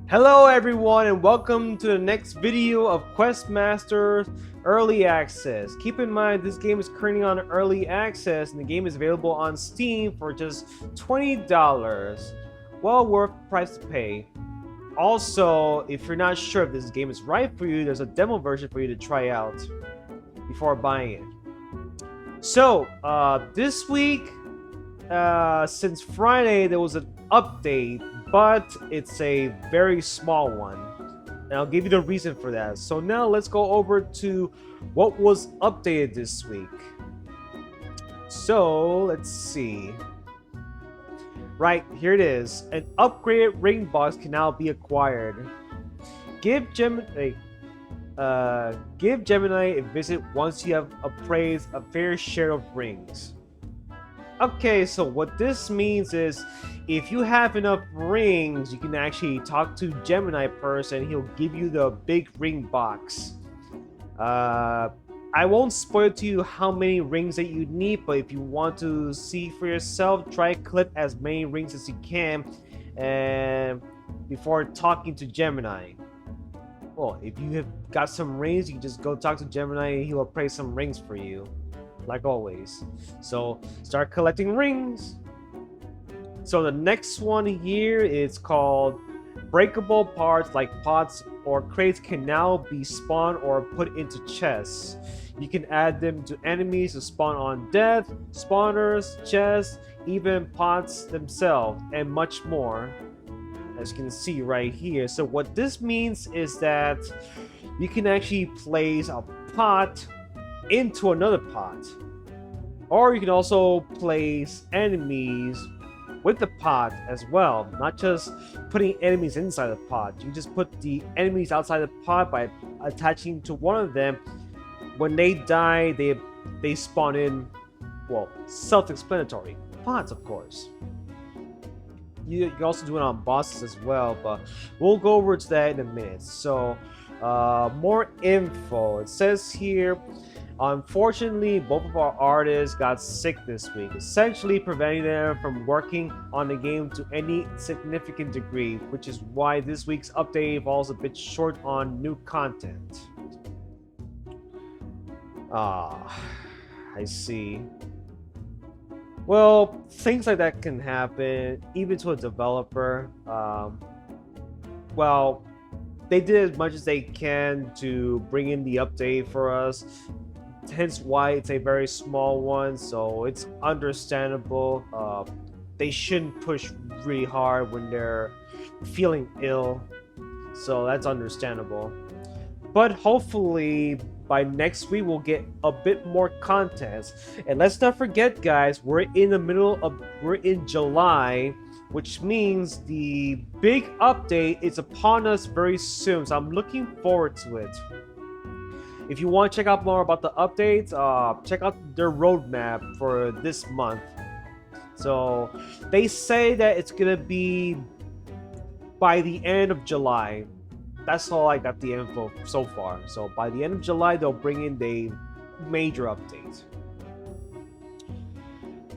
Hello everyone and welcome to the next video of Questmaster Early Access. Keep in mind this game is currently on Early Access and the game is available on Steam for just $20. Well worth the price to pay. Also, if you're not sure if this game is right for you, there's a demo version for you to try out before buying it. So, this week, since Friday, there was an update, but it's a very small one. And I'll give you the reason for that. So now let's go over to what was updated this week. So let's see. Right, here it is. An upgraded ring box can now be acquired. Give Gemini a visit once you have appraised a fair share of rings. Okay, so what this means is if you have enough rings, you can actually talk to Gemini person. He'll give you the big ring box. I won't spoil to you how many rings that you need, but if you want to see for yourself, try collect as many rings as you can and before talking to Gemini. Well, if you have got some rings, you can just go talk to Gemini and he'll appraise some rings for you, like always. So start collecting rings. So the next one here is called breakable parts like pots or crates can now be spawned or put into chests. You can add them to enemies to spawn on death, spawners, chests, even pots themselves, and much more, as you can see right here. So what this means is that you can actually place a pot into another pot, or you can also place enemies with the pot as well, not just putting enemies inside the pot. You just put the enemies outside the pot by attaching to one of them. When they die, they spawn in, well, self-explanatory, pots, of course. You can also do it on bosses as well, but we'll go over to that in a minute. So, more info. It says here, unfortunately, both of our artists got sick this week, essentially preventing them from working on the game to any significant degree, which is why this week's update falls a bit short on new content. I see. Well, things like that can happen, even to a developer. Well, they did as much as they can to bring in the update for us, hence why it's a very small one, so it's understandable. They shouldn't push really hard when they're feeling ill, so that's understandable. But hopefully by next week we'll get a bit more content. And let's not forget, guys, we're in July, which means the big update is upon us very soon, so I'm looking forward to it. If you want to check out more about the updates, check out their roadmap for this month. So they say that it's gonna be by the end of July. That's all I got the info so far. So by the end of July, they'll bring in the major update.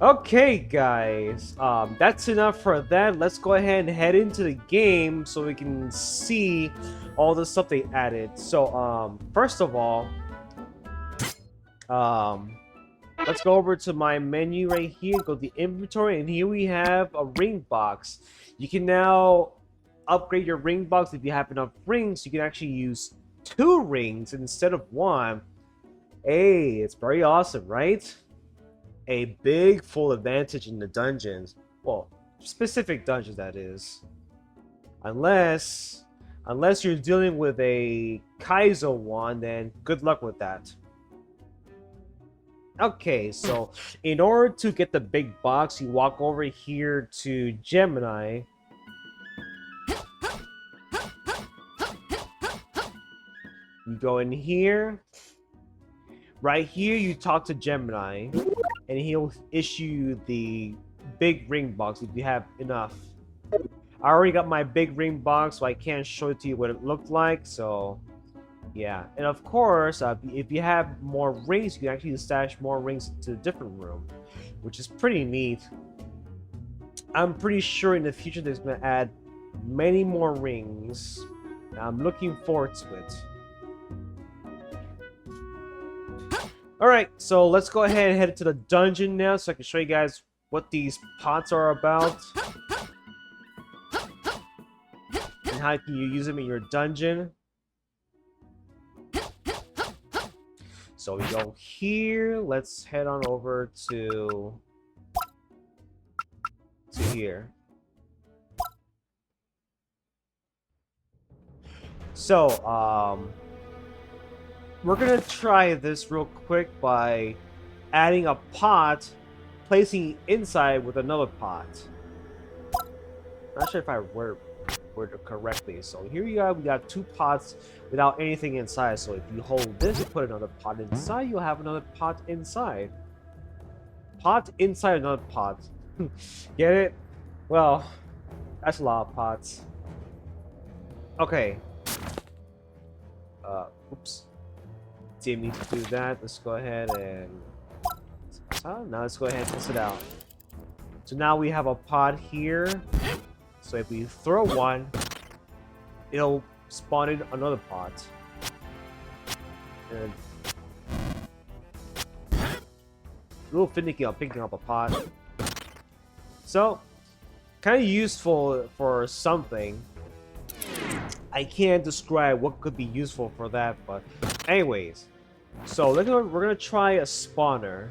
Okay, guys, that's enough for that. Let's go ahead and head into the game so we can see all the stuff they added. So, first of all, let's go over to my menu right here, go to the inventory, and here we have a ring box. You can now upgrade your ring box. If you have enough rings, you can actually use 2 rings instead of 1. Hey, it's very awesome, right? A big full advantage in the dungeons. Well, specific dungeons, that is. Unless you're dealing with a Kaizo one, then good luck with that. Okay, so in order to get the big box, you walk over here to Gemini. You go in here. Right here, you talk to Gemini, and he'll issue you the big ring box if you have enough. I already got my big ring box, so I can't show it to you what it looked like, so yeah. And of course, if you have more rings, you can actually stash more rings to a different room, which is pretty neat. I'm pretty sure in the future there's going to add Many more rings. I'm looking forward to it. Alright, so let's go ahead and head to the dungeon now so I can show you guys what these pots are about. And how can you use them in your dungeon. So we go here. Let's head on over to here. So, we're gonna try this real quick by adding a pot, placing it inside with another pot. Not sure if I worded it correctly. So here we got 2 pots without anything inside. So if you hold this and put another pot inside, you'll have another pot inside. Pot inside another pot. Get it? Well, that's a lot of pots. Okay. Oops. Didn't need to do that. Let's go ahead and... So now let's go ahead and test it out. So now we have a pot here. So if we throw one, it'll spawn in another pot. And a little finicky on picking up a pot. So, kind of useful for something. I can't describe what could be useful for that, but anyways. So we're gonna try a spawner.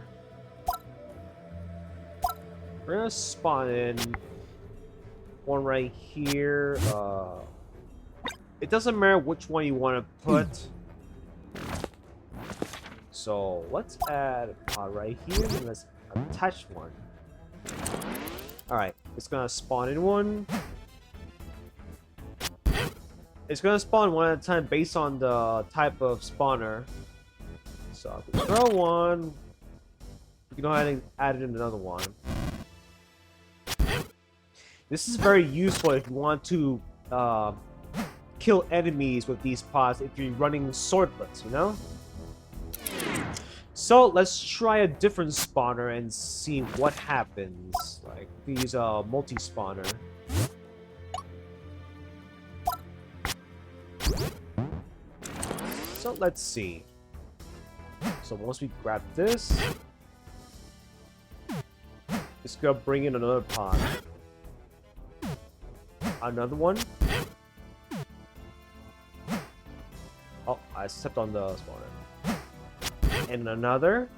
We're gonna spawn in one right here. It doesn't matter which one you want to put. So let's add a pot right here and let's attach one. Alright, it's gonna spawn in one. It's gonna spawn one at a time based on the type of spawner. So if we throw one, we can go ahead and add in another one. This is very useful if you want to kill enemies with these pots if you're running swordlets, you know? So let's try a different spawner and see what happens. Like these multi-spawner. So let's see. So once we grab this, it's gonna bring in another pot. Another one. Oh, I stepped on the spawner. And another.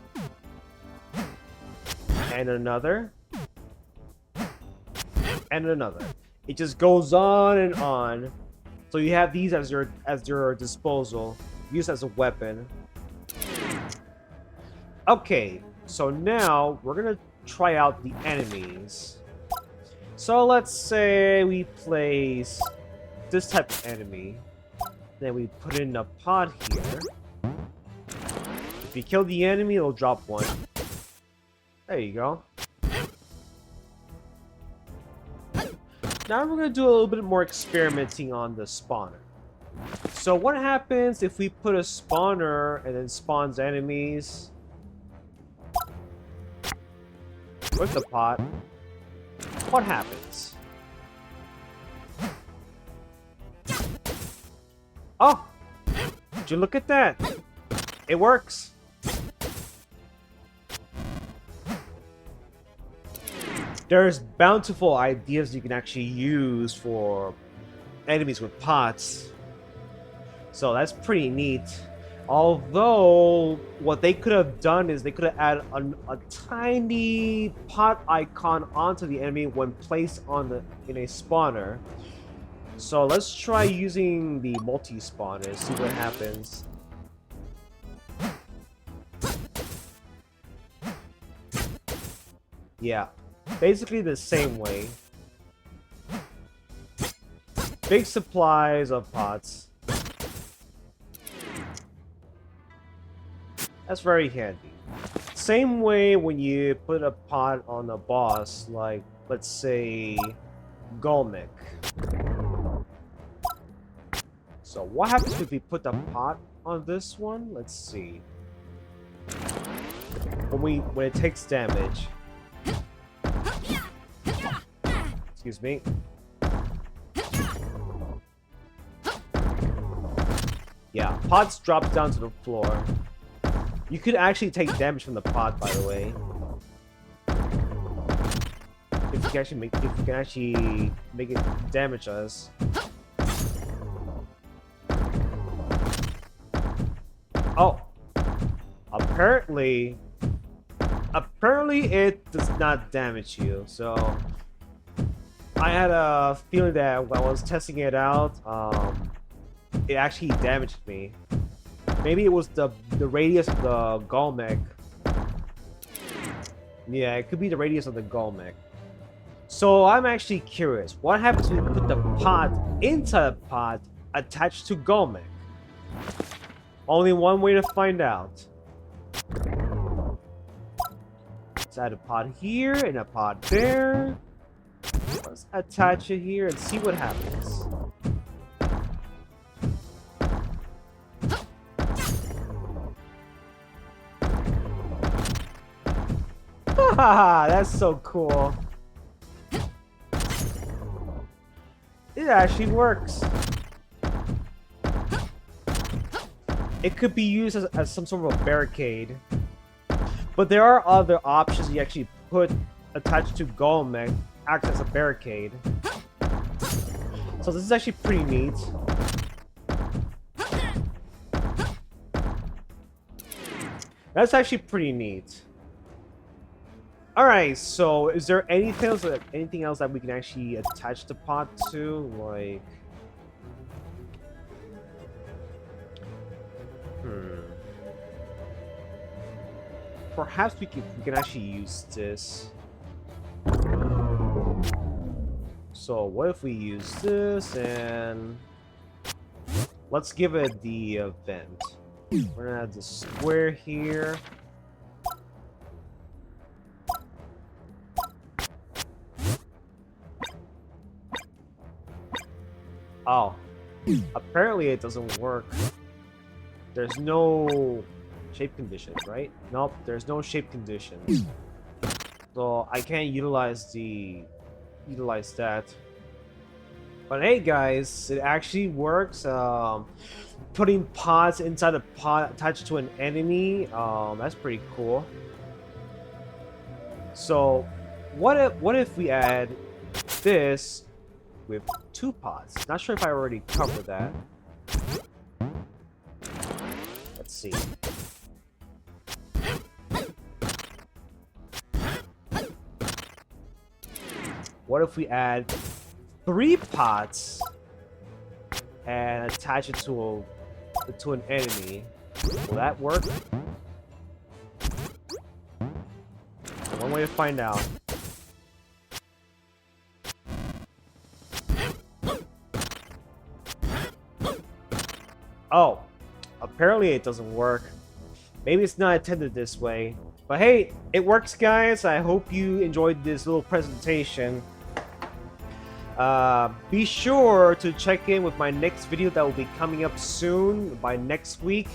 And another. And another. It just goes on and on. So you have these as your disposal, used as a weapon. Okay, so now we're gonna try out the enemies. So let's say we place this type of enemy. Then we put in a pot here. If you kill the enemy, it'll drop one. There you go. Now we're going to do a little bit more experimenting on the spawner. So what happens if we put a spawner and then spawns enemies with the pot? What happens? Oh! Did you look at that? It works! There's bountiful ideas you can actually use for enemies with pots. So that's pretty neat. Although, what they could have done is they could have added a tiny pot icon onto the enemy when placed on in a spawner. So let's try using the multi-spawner, see what happens. Yeah, basically the same way. Big supplies of pots. That's very handy. Same way when you put a pot on a boss, like, let's say, Golmek. So what happens if we put the pot on this one? Let's see. When it takes damage. Excuse me. Yeah, pods drop down to the floor. You could actually take damage from the pod, by the way. If you can actually make it damage us. Oh, apparently it does not damage you. So I had a feeling that when I was testing it out, it actually damaged me. Maybe it was the radius of the Golmec. Yeah, it could be the radius of the Golmec. So I'm actually curious, what happens when you put the pod inside a pod attached to Golmec? Only one way to find out. Let's add a pod here and a pod there. Let's attach it here and see what happens. Haha, that's so cool. It actually works. It could be used as some sort of a barricade. But there are other options you actually put attached to Golmec, act as a barricade. So this is actually pretty neat. That's actually pretty neat. Alright, so is there anything else that we can actually attach the pod to? Like... Perhaps we can actually use this. So what if we use this and... Let's give it the event. We're gonna have the square here. Oh, apparently it doesn't work. There's no shape conditions, right? Nope, there's no shape conditions. So I can't utilize that. But hey guys, it actually works. Putting pods inside a pod attached to an enemy, that's pretty cool. So what if we add this with 2 pods? Not sure if I already covered that. Let's see. What if we add 3 pods and attach it to an enemy? Will that work? One way to find out. Oh, apparently it doesn't work. Maybe it's not intended this way. But hey, it works, guys. I hope you enjoyed this little presentation. Be sure to check in with my next video that will be coming up soon, by next week,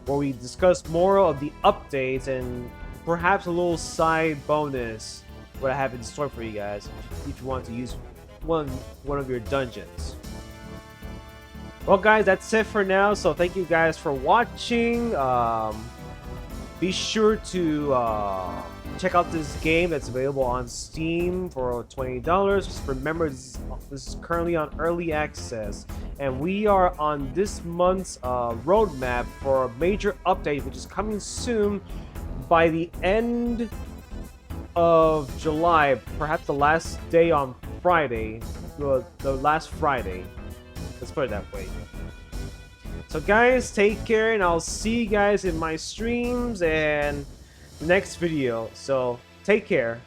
where we discuss more of the updates and perhaps a little side bonus what I have in store for you guys if you want to use one of your dungeons. Well guys, that's it for now, so thank you guys for watching. Be sure to check out this game that's available on Steam for $20. Just remember, this is currently on early access, and we are on this month's roadmap for a major update which is coming soon by the end of July, perhaps the last day on Friday, the last Friday. Let's put it that way. So guys, take care, and I'll see you guys in my streams and the next video. So take care.